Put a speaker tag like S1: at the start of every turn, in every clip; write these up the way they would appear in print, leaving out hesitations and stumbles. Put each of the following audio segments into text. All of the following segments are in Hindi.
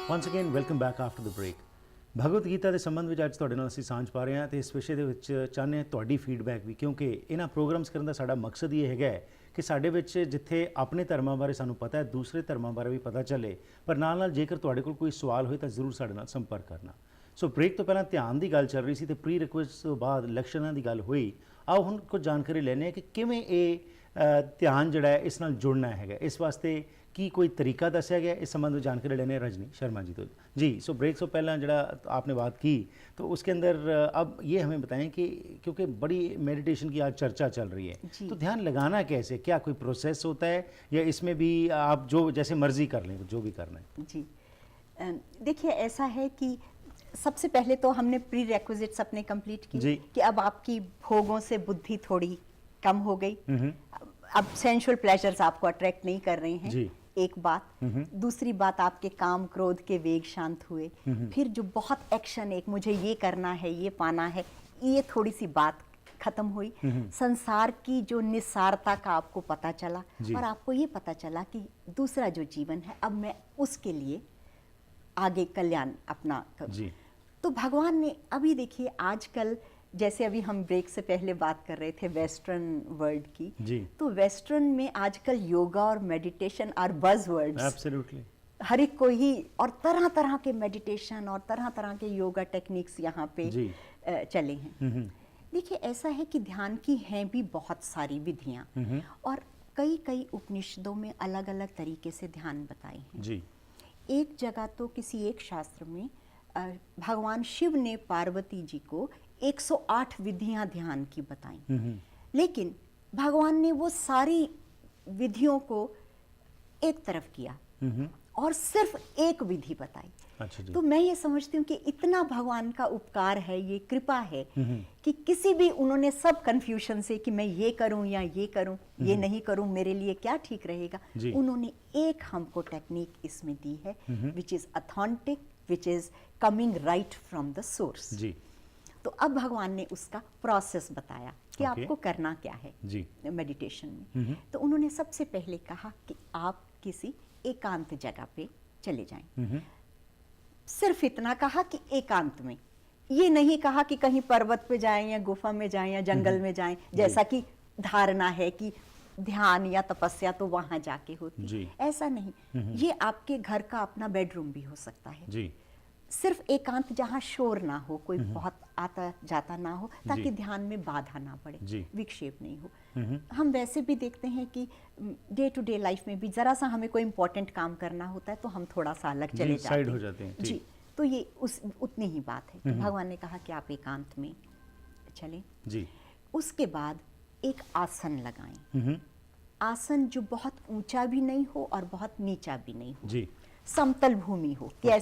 S1: Ones again welcome back after the break. Bhagavad Gita ਦੇ ਸੰਬੰਧ ਵਿੱਚ ਅੱਜ ਤੁਹਾਡੇ ਨਾਲ ਅਸੀਂ ਸਾਂਝ ਪਾ ਰਹੇ ਹਾਂ ਤੇ ਇਸ ਵਿਸ਼ੇ ਦੇ ਵਿੱਚ ਚਾਹੁੰਦੇ ਹਾਂ ਤੁਹਾਡੀ ਫੀਡਬੈਕ ਵੀ, ਕਿਉਂਕਿ ਇਹਨਾਂ ਪ੍ਰੋਗਰਾਮਸ ਕਰਨ ਦਾ ਸਾਡਾ ਮਕਸਦ ਇਹ ਹੈਗਾ ਕਿ ਸਾਡੇ ਵਿੱਚ ਜਿੱਥੇ ਆਪਣੇ ਧਰਮਾਂ ਬਾਰੇ ਸਾਨੂੰ ਪਤਾ ਹੈ, ਦੂਸਰੇ ਧਰਮਾਂ ਬਾਰੇ ਵੀ ਪਤਾ ਚੱਲੇ, ਪਰ ਨਾਲ ਜੇਕਰ ਤੁਹਾਡੇ ਕੋਲ ਕੋਈ ਸਵਾਲ ਹੋਏ ਤਾਂ ਜ਼ਰੂਰ ਸਾਡੇ ਨਾਲ ਸੰਪਰਕ ਕਰਨਾ। ਸੋ ਬ੍ਰੇਕ ਤੋਂ ਪਹਿਲਾਂ ਧਿਆਨ ਦੀ ਗੱਲ ਚੱਲ ਰਹੀ ਸੀ ਤੇ ਪ੍ਰੀ ਰਿਕੁਐਸਟ ਤੋਂ ਬਾਅਦ ਲੱਛਣਾਂ ਦੀ ਗੱਲ ਹੋਈ। ਆਓ ਹੁਣ ਕੁਝ ਜਾਣਕਾਰੀ ਲੈਂਦੇ ਹਾਂ ਕਿ ਕਿਵੇਂ ਇਹ ਧਿਆਨ ਜਿਹੜਾ ਹੈ ਇਸ ਨਾਲ जुड़ना है। इस वास्ते की कोई तरीका दसिया गया, इस संबंध में जानकारी लेने रजनी शर्मा जी तो जी। सो ब्रेक से पहला जरा आपने बात की तो उसके अंदर अब ये हमें बताएं कि क्योंकि बड़ी मेडिटेशन की आज चर्चा चल रही है, तो ध्यान लगाना कैसे, क्या कोई प्रोसेस होता है या इसमें भी आप जो जैसे मर्जी कर लें, जो भी करना है? जी
S2: देखिए, ऐसा है कि सबसे पहले तो हमने प्री रिक्विजिट्स अपने कंप्लीट की कि अब आपकी भोगों से बुद्धि थोड़ी कम हो गई, अब सेंसुअल प्लेजर्स आपको अट्रैक्ट नहीं कर रहे हैं, एक बात। दूसरी बात, आपके काम क्रोध के वेग शांत हुए। फिर जो बहुत एक्शन, एक मुझे ये करना है, ये पाना है, ये थोड़ी सी बात खत्म हुई। संसार की जो निस्सारता का आपको पता चला और आपको ये पता चला कि दूसरा जो जीवन है अब मैं उसके लिए आगे कल्याण अपना करूं। तो भगवान ने अभी देखिए, आजकल जैसे अभी हम ब्रेक से पहले बात कर रहे थे वेस्टर्न वर्ल्ड की, तो वेस्टर्न में आजकल योगा और मेडिटेशन आर बज़वर्ड्स।
S1: एब्सोल्युटली।
S2: हर एक को ही, और तरह तरह के मेडिटेशन और तरह तरह के योगा टेक्निक्स यहाँ पे चले हैं। देखिए, ऐसा है कि ध्यान की हैं भी बहुत सारी विधियाँ, और कई कई उपनिषदों में अलग अलग तरीके से ध्यान बताए हैं। एक जगह तो किसी एक शास्त्र में भगवान शिव ने पार्वती जी को 108 विधियां ध्यान की बताई, लेकिन भगवान ने वो सारी विधियों को एक तरफ किया और सिर्फ एक विधि बताई। तो मैं ये समझती हूँ कि इतना भगवान का उपकार है, ये कृपा है कि किसी भी, उन्होंने सब कंफ्यूजन से कि मैं ये करूं या ये करूं, ये नहीं करूं, मेरे लिए क्या ठीक रहेगा, उन्होंने एक हमको टेक्निक इसमें दी है, which is authentic, which is coming right from the source. तो अब भगवान ने उसका प्रोसेस बताया कि आपको करना क्या है मेडिटेशन में। तो उन्होंने सबसे पहले कहा कि आप किसी एकांत जगह पे चले जाएं। सिर्फ इतना कहा कि एकांत में, ये नहीं कहा कि कहीं पर्वत पे जाएं या गुफा में जाएं या जंगल में जाएं, जैसा कि धारणा है कि ध्यान या तपस्या तो वहां जाके होती। ऐसा नहीं, ये आपके घर का अपना बेडरूम भी हो सकता है। सिर्फ एकांत जहाँ शोर ना हो, कोई बहुत आता जाता ना हो, ताकि ध्यान में बाधा ना पड़े, विक्षेप नहीं हो। हम वैसे भी देखते हैं कि डे टू डे लाइफ में भी जरा सा हमें कोई इंपॉर्टेंट काम करना होता है तो हम थोड़ा सा अलग चले जाते हैं। जी, तो ये उतनी ही बात है कि भगवान ने कहा कि आप एकांत में चलें। उसके बाद एक आसन लगाएं। आसन जो बहुत ऊंचा भी नहीं हो और बहुत नीचा भी नहीं हो, समतल भूमि हो, कि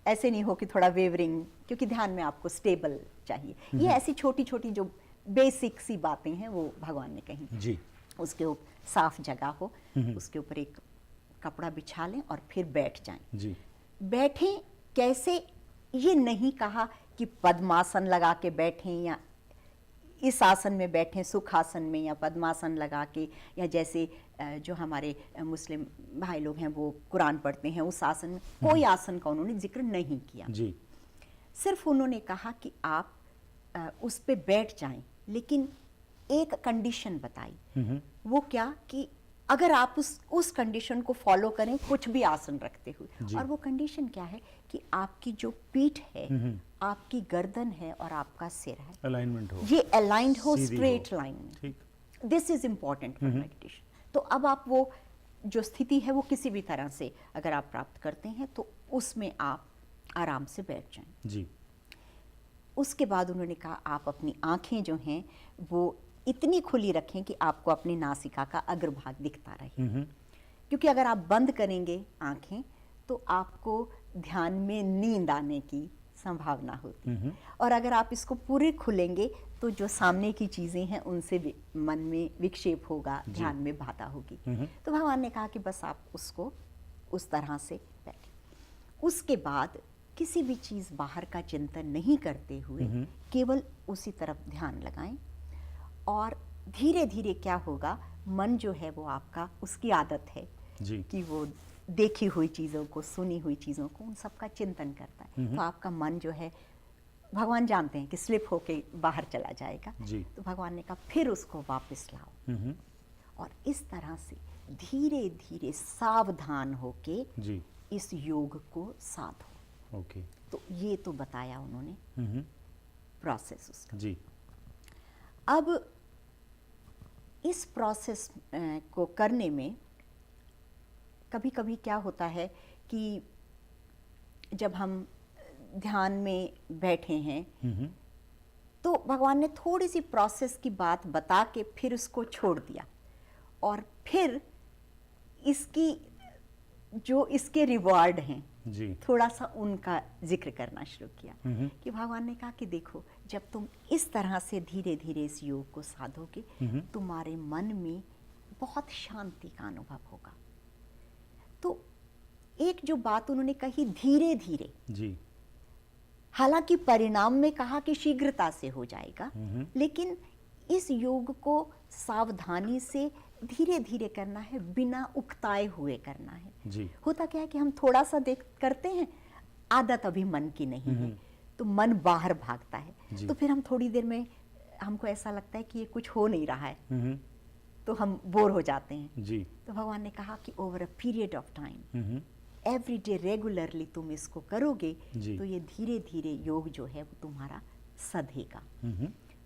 S2: ऐसे नहीं हो कि थोड़ा वेवरिंग, क्योंकि ध्यान में आपको स्टेबल चाहिए। ये ऐसी छोटी छोटी जो बेसिक सी बातें हैं वो भगवान ने कही। उसके ऊपर साफ जगह हो, उसके ऊपर एक कपड़ा बिछा लें और फिर बैठ जाएं। बैठें कैसे, ये नहीं कहा कि पद्मासन लगा के बैठें या इस आसन में बैठें, सुखासन में या पद्मासन लगा के, या जैसे जो हमारे मुस्लिम भाई लोग हैं वो कुरान पढ़ते हैं उस आसन में, कोई आसन का उन्होंने जिक्र नहीं किया। सिर्फ उन्होंने कहा कि आप उस पे बैठ जाएं, लेकिन एक कंडीशन बताई। वो क्या कि अगर आप उस कंडीशन को फॉलो करें कुछ भी आसन रखते हुए, और वो कंडीशन क्या है कि आपकी जो पीठ है, आपकी गर्दन है और आपका सिर है, अलाइनमेंट हो, ये अलाइंड हो, स्ट्रेट लाइन में। This is important for meditation. तो अब आप वो जो स्थिति है वो किसी भी तरह से अगर आप प्राप्त करते हैं तो उसमें आप आराम से बैठ जाएं। उसके बाद उन्होंने कहा आप अपनी आंखें जो हैं वो इतनी खुली रखें कि आपको अपनी नासिका का अग्रभाग दिखता रहे, क्योंकि अगर आप बंद करेंगे आंखें तो आपको ध्यान में नींद आने की संभावना होती है, और अगर आप इसको पूरे खुलेंगे तो जो सामने की चीजें हैं उनसे मन में विक्षेप होगा, ध्यान में बाधा होगी। तो भगवान ने कहा कि बस आप उसको उस तरह से बैठे। उसके बाद किसी भी चीज बाहर का चिंतन नहीं करते हुए केवल उसी तरफ ध्यान लगाएं, और धीरे धीरे क्या होगा, मन जो है वो आपका, उसकी आदत है कि वो देखी हुई चीज़ों को, सुनी हुई चीज़ों को, उन सब का चिंतन करता है, तो आपका मन जो है, भगवान जानते हैं कि स्लिप होके बाहर चला जाएगा, तो भगवान ने कहा फिर उसको वापस लाओ, और इस तरह से धीरे धीरे सावधान होके इस योग को साधो।
S1: ओके।
S2: तो ये तो बताया उन्होंने प्रोसेस उसका।
S1: जी।
S2: अब इस प्रोसेस को करने में कभी कभी क्या होता है कि जब हम ध्यान में बैठे हैं तो भगवान ने थोड़ी सी प्रोसेस की बात बता के फिर उसको छोड़ दिया, और फिर इसकी जो इसके रिवार्ड हैं
S1: जी,
S2: थोड़ा सा उनका जिक्र करना शुरू किया कि भगवान ने कहा कि देखो, जब तुम इस तरह से धीरे धीरे इस योग को साधोगे, तुम्हारे मन में बहुत शांति का अनुभव होगा। तो एक जो बात उन्होंने कही धीरे धीरे,
S1: जी,
S2: हालांकि परिणाम में कहा कि शीघ्रता से हो जाएगा, लेकिन इस योग को सावधानी से धीरे धीरे करना है, बिना उकताए हुए करना है।
S1: जी।
S2: होता क्या है कि हम थोड़ा सा देख करते हैं, आदत अभी मन की नहीं है, तो मन बाहर भागता है, तो फिर हम थोड़ी देर में हमको ऐसा लगता है कि ये कुछ हो नहीं रहा है, तो हम बोर हो जाते हैं।
S1: जी।
S2: तो भगवान ने कहा कि over a period of time, every day regularly तुम इसको करोगे, तो ये धीरे धीरे योग जो है वो तुम्हारा सधेगा,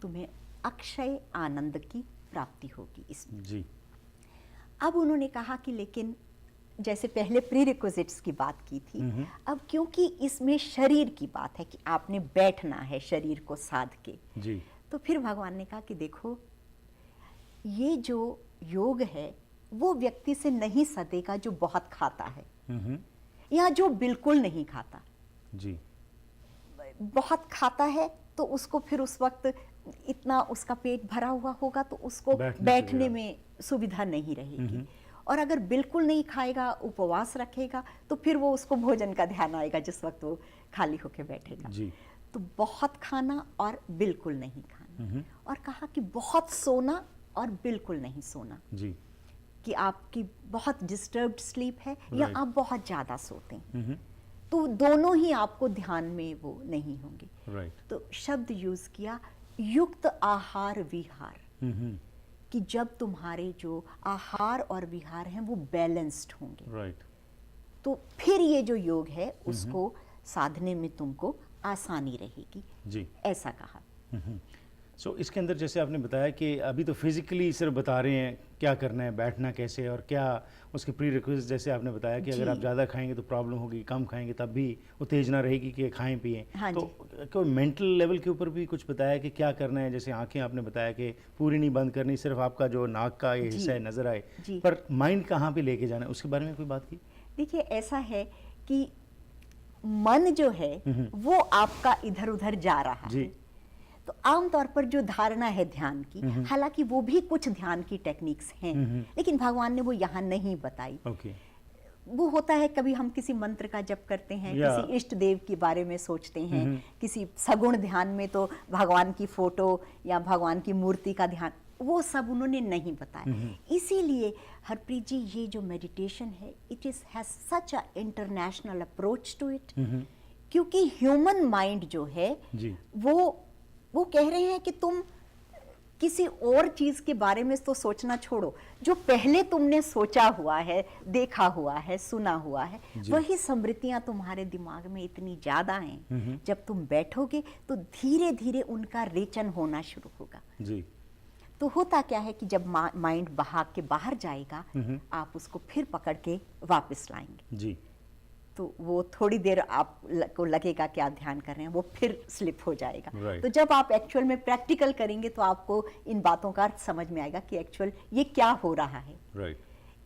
S2: तुम्हें अक्षय आनंद की प्राप्ति होगी इसमें।
S1: जी।
S2: अब उन्होंने कहा कि लेकिन जैसे पहले प्रीरिक्विजिट्स की बात की थी, अब क्योंकि इसमें शरीर की बात है कि आपने बैठना है शरीर को साध के,
S1: जी।
S2: तो फिर भगवान ने कहा कि देखो, ये जो योग है वो व्यक्ति से नहीं सधेगा जो बहुत खाता है या जो बिल्कुल नहीं खाता।
S1: जी।
S2: बहुत खाता है तो उसको फिर उस वक्त इतना उसका पेट भरा हुआ होगा तो उसको बैठने में सुविधा नहीं रहेगी, और अगर बिल्कुल नहीं खाएगा, उपवास रखेगा, तो फिर वो उसको भोजन का ध्यान आएगा जिस वक्त वो खाली होके बैठेगा।
S1: जी।
S2: तो बहुत खाना और बिल्कुल नहीं खाना, और कहा कि बहुत सोना और बिल्कुल नहीं सोना,
S1: जी।
S2: कि आपकी बहुत डिस्टर्ब्ड स्लीप है या आप बहुत ज्यादा सोते हैं, तो दोनों ही आपको ध्यान में वो नहीं होंगे।
S1: राइट।
S2: तो शब्द यूज किया युक्त आहार विहार, कि जब तुम्हारे जो आहार और विहार हैं वो बैलेंस्ड होंगे,
S1: राइट,
S2: तो फिर ये जो योग है उसको साधने में तुमको आसानी रहेगी।
S1: जी।
S2: ऐसा कहा।
S1: सो इसके अंदर जैसे आपने बताया कि अभी तो फिजिकली सिर्फ बता रहे हैं क्या करना है, बैठना कैसे, और क्या उसके प्री रिक्विजिट, जैसे आपने बताया कि अगर आप ज़्यादा खाएंगे तो प्रॉब्लम होगी, कम खाएंगे तब भी उत्तेजना रहेगी कि खाएं पिएं।
S2: हाँ,
S1: तो कोई मेंटल लेवल के ऊपर भी कुछ बताया कि क्या करना है? जैसे आंखें आपने बताया कि पूरी नहीं बंद करनी, सिर्फ आपका जो नाक का ये हिस्सा है नजर आए, पर माइंड कहाँ पे लेके जाना है, उसके बारे में कोई बात की?
S2: देखिए, ऐसा है कि मन जो है वो आपका इधर उधर जा रहा है, तो आमतौर पर जो धारणा है ध्यान की, हालांकि वो भी कुछ ध्यान की टेक्निक्स हैं, लेकिन भगवान ने वो यहाँ नहीं बताई। वो होता है कभी हम किसी मंत्र का जप करते हैं, किसी इष्ट देव के बारे में सोचते हैं, किसी सगुण ध्यान में तो भगवान की फोटो या भगवान की मूर्ति का ध्यान, वो सब उन्होंने नहीं बताया। इसीलिए हरप्रीत जी, ये जो मेडिटेशन है, it is has such a international approach to it, क्योंकि ह्यूमन माइंड जो है वो कह रहे हैं कि तुम किसी और चीज के बारे में तो सोचना छोड़ो, जो पहले तुमने सोचा हुआ है, देखा हुआ है, सुना हुआ है, वही स्मृतियां तुम्हारे दिमाग में इतनी ज्यादा हैं, जब तुम बैठोगे तो धीरे धीरे उनका रेचन होना शुरू होगा।
S1: जी।
S2: तो होता क्या है कि जब माइंड भाग के बाहर जाएगा, आप उसको फिर पकड़ के वापस लाएंगे।
S1: जी।
S2: तो वो थोड़ी देर आपको लगेगा कि आप ध्यान कर रहे हैं, वो फिर स्लिप हो जाएगा। तो जब आप एक्चुअल में प्रैक्टिकल करेंगे तो आपको इन बातों का अर्थ समझ में आएगा कि एक्चुअल ये क्या हो रहा है।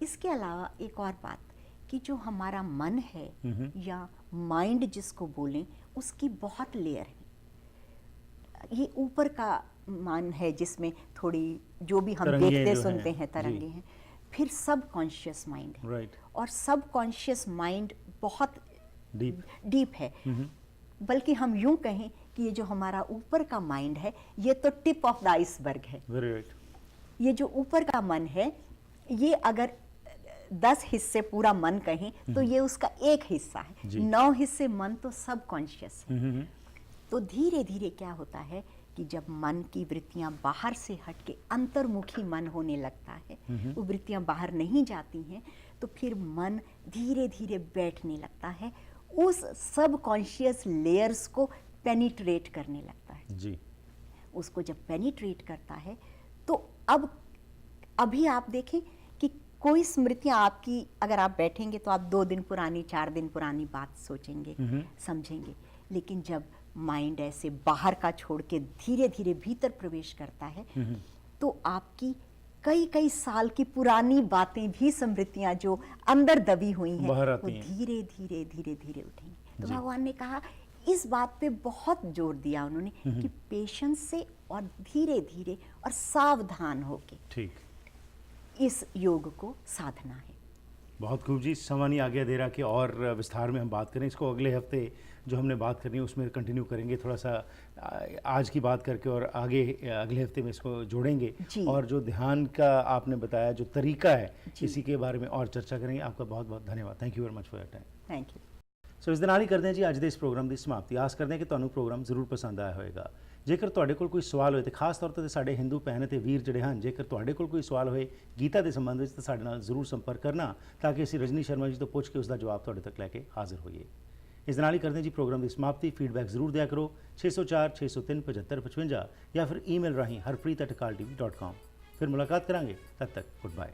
S2: इसके अलावा एक और बात, कि जो हमारा मन है या माइंड जिसको बोलें, उसकी बहुत लेयर है। ये ऊपर का मन है जिसमें थोड़ी जो भी हम देखते सुनते हैं तरंगे हैं, फिर सब कॉन्शियस माइंड है, और सब कॉन्शियस माइंड बहुत डीप है। बल्कि हम यूं कहें कि ये जो हमारा ऊपर का माइंड है, ये तो टिप ऑफ द आइसबर्ग है। ये जो ऊपर का मन है, ये अगर 10 हिस्से पूरा मन कहें तो ये उसका एक हिस्सा है,
S1: जी।
S2: 9 हिस्से मन तो सब कॉन्शियस है।
S1: हम्म,
S2: तो धीरे धीरे क्या होता है कि जब मन की वृत्तियां बाहर से हट के अंतर्मुखी मन होने लगता है, वो वृत्तियां बाहर नहीं जाती हैं, तो फिर मन धीरे धीरे बैठने लगता है, उस सब कॉन्शियस लेयर्स को पेनिट्रेट करने लगता है।
S1: जी।
S2: उसको जब पेनिट्रेट करता है तो अब अभी आप देखें कि कोई स्मृतियां आपकी, अगर आप बैठेंगे तो आप 2 दिन पुरानी 4 दिन पुरानी बात सोचेंगे, समझेंगे, लेकिन जब माइंड ऐसे बाहर का छोड़ के धीरे धीरे भीतर प्रवेश करता है तो आपकी कई कई साल की पुरानी बातें भी, स्मृतियां जो अंदर दबी हुई हैं,
S1: बाहर
S2: वो
S1: आती हैं।
S2: धीरे धीरे धीरे धीरे उठेंगी। तो
S1: जी।
S2: भगवान ने कहा, इस बात पे बहुत जोर दिया उन्होंने कि पेशेंस से और धीरे धीरे और सावधान होके
S1: ठीक।
S2: इस योग को साधना है।
S1: बहुत खूब जी, समय नहीं आज्ञा दे रहा कि और विस्तार में हम बात करें इसको। अगले हफ्ते जो हमने बात करनी है उसमें कंटिन्यू करेंगे, थोड़ा सा आज की बात करके, और आगे अगले हफ्ते में इसको जोड़ेंगे।
S2: जी।
S1: और जो ध्यान का आपने बताया जो तरीका है, इसी के बारे में और चर्चा करेंगे। आपका बहुत बहुत धन्यवाद। Thank you very much for your time.
S2: Thank you.
S1: ਸੋ ਇਸ ਦੇ ਨਾਲ ਹੀ ਕਰਦੇ ਹਾਂ ਜੀ ਅੱਜ ਦੇ ਇਸ ਪ੍ਰੋਗਰਾਮ ਦੀ ਸਮਾਪਤੀ। ਆਸ ਕਰਦੇ ਹਾਂ ਕਿ ਤੁਹਾਨੂੰ ਪ੍ਰੋਗਰਾਮ ਜ਼ਰੂਰ ਪਸੰਦ ਆਇਆ ਹੋਵੇਗਾ। ਜੇਕਰ ਤੁਹਾਡੇ ਕੋਲ ਕੋਈ ਸਵਾਲ ਹੋਏ ਤੇ ਖਾਸ ਤੌਰ ਤੇ ਸਾਡੇ ਹਿੰਦੂ ਭੈਣ ਅਤੇ ਵੀਰ ਜਿਹੜੇ ਹਨ, ਜੇਕਰ ਤੁਹਾਡੇ ਕੋਲ ਕੋਈ ਸਵਾਲ ਹੋਏ ਗੀਤਾ ਦੇ ਸੰਬੰਧ ਵਿੱਚ ਤਾਂ ਸਾਡੇ ਨਾਲ ਜ਼ਰੂਰ ਸੰਪਰਕ ਕਰਨਾ, ਤਾਂ ਕਿ ਅਸੀਂ ਰਜਨੀ ਸ਼ਰਮਾ ਜੀ ਤੋਂ ਪੁੱਛ ਕੇ ਉਸ ਦਾ ਜਵਾਬ ਤੁਹਾਡੇ ਤੱਕ ਲੈ ਕੇ ਹਾਜ਼ਰ ਹੋਈਏ। ਇਸ ਦੇ ਨਾਲ ਹੀ ਕਰਦੇ ਹਾਂ ਜੀ ਪ੍ਰੋਗਰਾਮ ਦੀ ਸਮਾਪਤੀ। ਫੀਡਬੈਕ ਜ਼ਰੂਰ ਦਿਆ ਕਰੋ 604 603 7555 ਜਾਂ ਫਿਰ ਈਮੇਲ ਰਾਹੀਂ harpreet@akaltv.com। ਫਿਰ ਮੁਲਾਕਾਤ ਕਰਾਂਗੇ, ਤਦ ਤੱਕ ਗੁੱਡ ਬਾਏ।